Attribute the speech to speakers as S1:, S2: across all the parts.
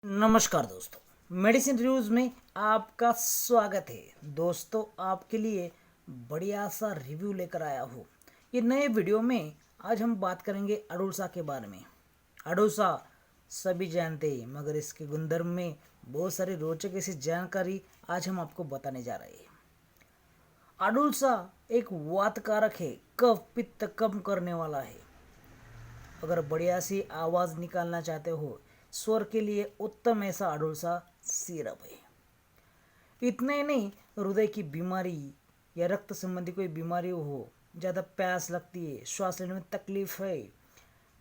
S1: नमस्कार दोस्तों, medicine reviews में आपका स्वागत है। दोस्तों, आपके लिए बढ़िया सा रिव्यू लेकर आया हूँ। ये नए वीडियो में आज हम बात करेंगे अडुलसा के बारे में। अडुलसा सभी जानते हैं, मगर इसके गुणधर्म में बहुत सारी रोचक ऐसी जानकारी आज हम आपको बताने जा रहे हैं। अडुलसा एक वातकारक है, कफ पित्त कम करने वाला है। अगर बढ़िया सी आवाज़ निकालना चाहते हो, स्वर के लिए उत्तम ऐसा अडुलसा सिरप है। इतना ही नहीं, हृदय की बीमारी या रक्त संबंधी कोई बीमारी हो, ज़्यादा प्यास लगती है, श्वास लेने में तकलीफ है,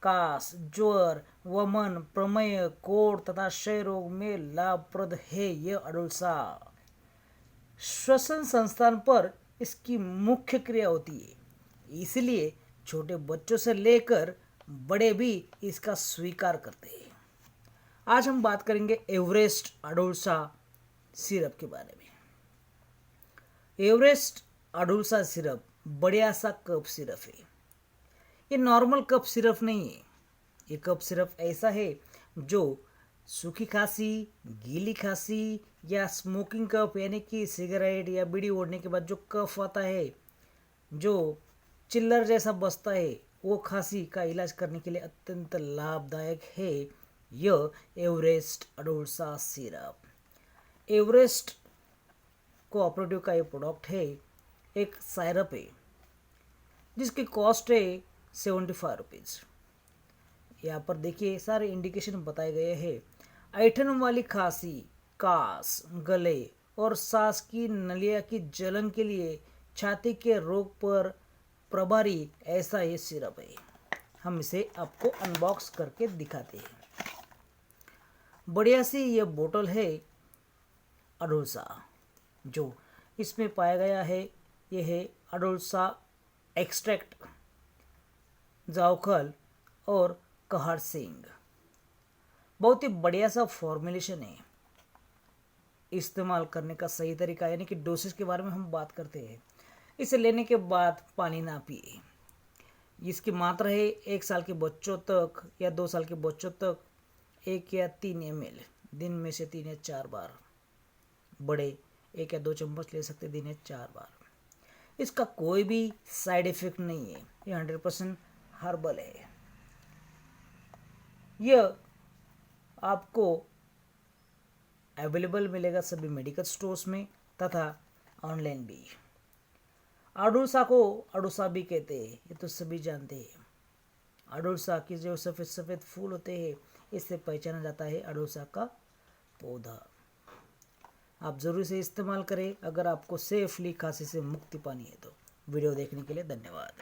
S1: कास, ज्वर, वमन, प्रमेय, कोढ़ तथा क्षय रोग में लाभप्रद है यह अडुलसा। श्वसन संस्थान पर इसकी मुख्य क्रिया होती है, इसलिए छोटे बच्चों से लेकर बड़े भी इसका स्वीकार करते हैं। आज हम बात करेंगे एवरेस्ट अडुलसा सिरप के बारे में। एवरेस्ट अडुलसा सिरप बढ़िया सा कफ सिरप है। ये नॉर्मल कफ सिरप नहीं है। ये कफ सिरप ऐसा है जो सूखी खांसी, गीली खांसी या स्मोकिंग कफ यानी कि सिगरेट या बीड़ी ओढ़ने के बाद जो कफ आता है, जो चिल्लर जैसा बसता है, वो खांसी का इलाज करने के लिए अत्यंत लाभदायक है यह एवरेस्ट अडुलसा सिरप। एवरेस्ट कोऑपरेटिव का ये प्रोडक्ट है, एक सिरप है जिसकी कॉस्ट है 75 रुपीज़। यहाँ पर देखिए सारे इंडिकेशन बताए गए हैं। ऐठन वाली खांसी, कास, गले और सांस की नलिया की जलन के लिए, छाती के रोग पर प्रभारी ऐसा ये सिरप है। हम इसे आपको अनबॉक्स करके दिखाते हैं। बढ़िया सी ये बोतल है अडुलसा। जो इसमें पाया गया है ये है अडुलसा एक्सट्रैक्ट, जावखल और कहर सिंह। बहुत ही बढ़िया सा फॉर्मुलेशन है। इस्तेमाल करने का सही तरीका यानी कि डोसेज के बारे में हम बात करते हैं। इसे लेने के बाद पानी ना पिए। इसकी मात्रा है 1 साल के बच्चों तक या 2 साल के बच्चों तक 1 या 3 ml, दिन में से 3 या 4 बार। बड़े 1 या 2 चम्मच ले सकते दिन में 4 बार। इसका कोई भी साइड इफेक्ट नहीं है। ये 100% हर्बल है। यह आपको अवेलेबल मिलेगा सभी मेडिकल स्टोर्स में तथा ऑनलाइन भी। अडुलसा को अडुसा भी कहते हैं, ये तो सभी जानते हैं। अडुलसा की जो सफ़ेद सफ़ेद फूल होते हैं, इससे पहचाना जाता है अडुलसा का पौधा। आप ज़रूर से इस्तेमाल करें अगर आपको सेफली खांसी से मुक्ति पानी है तो। वीडियो देखने के लिए धन्यवाद।